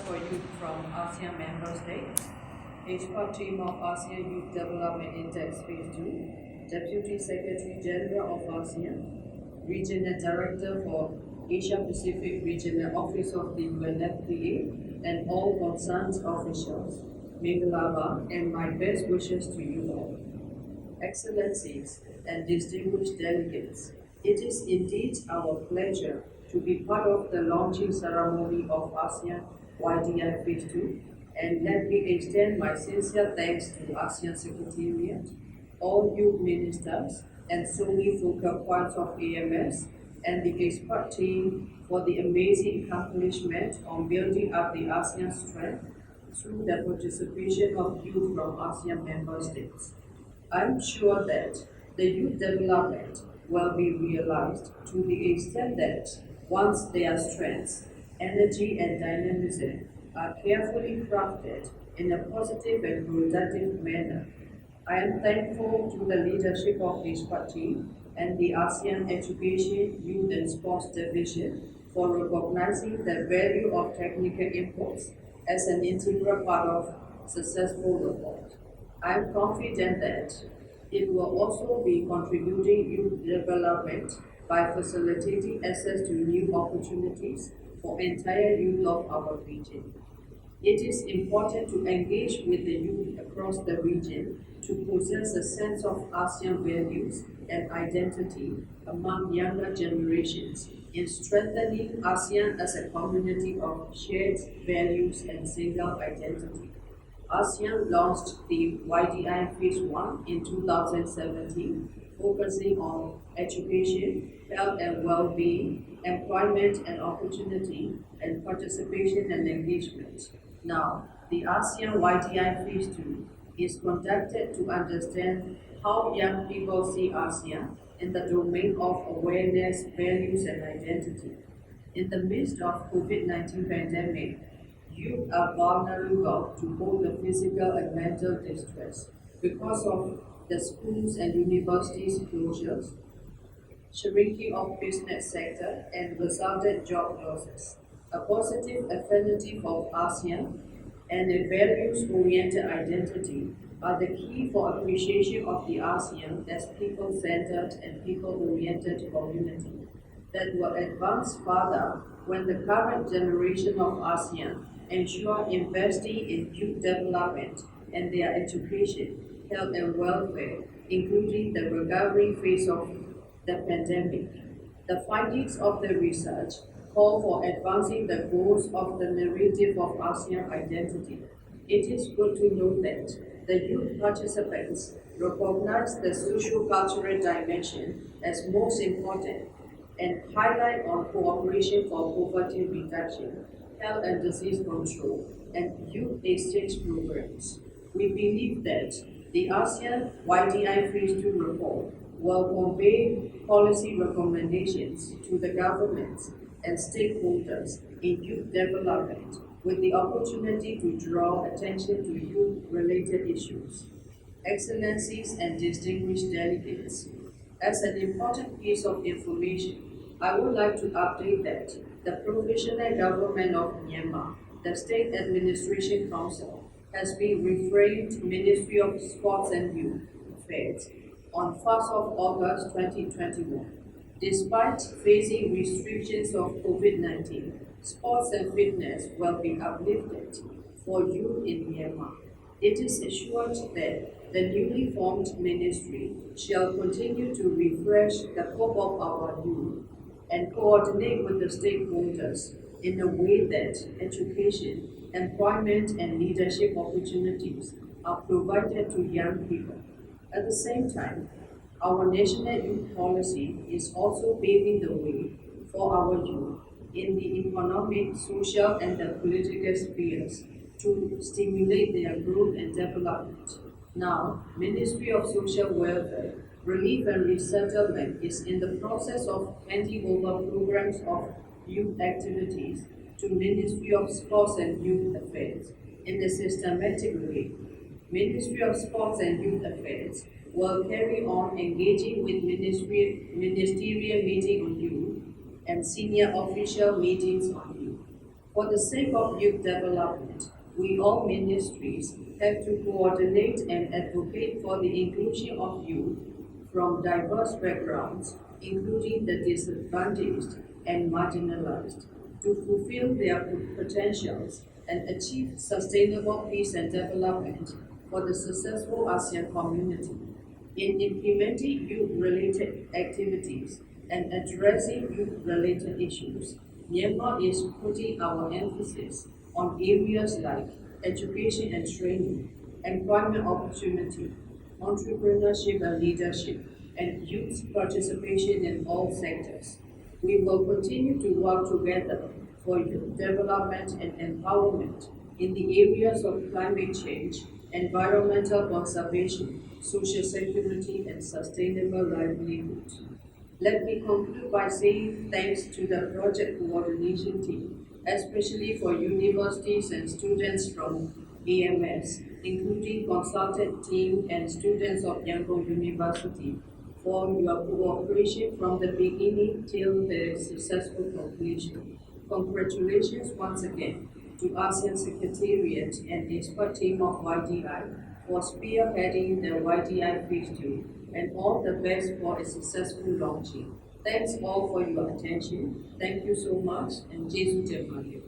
for youth from ASEAN member states, expert team of ASEAN Youth Development Index Phase 2, Deputy Secretary General of ASEAN, Regional Director for Asia Pacific Regional Office of the UNFPA, and all concerned officials, Mingalaba, and my best wishes to you all. Excellencies and distinguished delegates, it is indeed our pleasure to be part of the launching ceremony of ASEAN YDI Phase 2, and let me extend my sincere thanks to ASEAN Secretariat, all youth ministers, and so many focal points of AMS, and the expert team for the amazing accomplishment on building up the ASEAN strength through the participation of youth from ASEAN member states. I'm sure that the youth development will be realized to the extent that once their strengths, energy, and dynamism are carefully crafted in a positive and productive manner. I am thankful to the leadership of this party and the ASEAN Education, Youth and Sports Division for recognizing the value of technical inputs as an integral part of successful report. I am confident that it will also be contributing youth development by facilitating access to new opportunities for entire youth of our region. It is important to engage with the youth across the region to possess a sense of ASEAN values and identity among younger generations in strengthening ASEAN as a community of shared values and single identity. ASEAN launched the YDI Phase 1 in 2017, focusing on education, health and well-being, employment and opportunity, and participation and engagement. Now, the ASEAN YDI Phase 2 is conducted to understand how young people see ASEAN in the domain of awareness, values, and identity. In the midst of COVID-19 pandemic, youth are vulnerable to both the physical and mental distress because of the schools and universities closures, shrinking of business sector, and resultant job losses. A positive affinity for ASEAN and a values-oriented identity are the key for appreciation of the ASEAN as people-centered and people-oriented community that will advance further when the current generation of ASEAN ensure investing in youth development and their education, health and welfare, including the recovery phase of the pandemic. The findings of the research call for advancing the goals of the narrative of ASEAN identity. It is good to note that the youth participants recognize the socio-cultural dimension as most important and highlight on cooperation for poverty reduction, health and disease control, and youth exchange programs. We believe that the ASEAN YDI Phase 2 report will convey policy recommendations to the governments and stakeholders in youth development with the opportunity to draw attention to youth-related issues. Excellencies and distinguished delegates, as an important piece of information, I would like to update that the Provisional Government of Myanmar, the State Administration Council, has been reframed Ministry of Sports and Youth Affairs on 1st of August 2021. Despite facing restrictions of COVID-19, sports and fitness will be uplifted for youth in Myanmar. It is assured that the newly formed ministry shall continue to refresh the hope of our youth and coordinate with the stakeholders in a way that education, employment, and leadership opportunities are provided to young people. At the same time, our national youth policy is also paving the way for our youth in the economic, social, and the political spheres to stimulate their growth and development. Now, Ministry of Social Welfare, Relief and Resettlement is in the process of handing over programs of youth activities to Ministry of Sports and Youth Affairs in a systematic way. Ministry of Sports and Youth Affairs will carry on engaging with ministerial meeting on youth and senior official meetings on youth. For the sake of youth development, we all ministries have to coordinate and advocate for the inclusion of youth from diverse backgrounds, including the disadvantaged and marginalized, to fulfill their potentials and achieve sustainable peace and development for the successful ASEAN community. In implementing youth-related activities and addressing youth-related issues, Myanmar is putting our emphasis on areas like education and training, employment opportunity, entrepreneurship and leadership, and youth participation in all sectors. We will continue to work together for youth development and empowerment in the areas of climate change, environmental conservation, social security, and sustainable livelihood. Let me conclude by saying thanks to the project coordination team, especially for universities and students from AMS, including consultant team and students of Yangon University, for your cooperation from the beginning till the successful completion. Congratulations once again to ASEAN Secretariat and expert team of YDI for spearheading the YDI Phase 2, and all the best for a successful launching. Thanks all for your attention. Thank you so much, and Jesu Te Maria.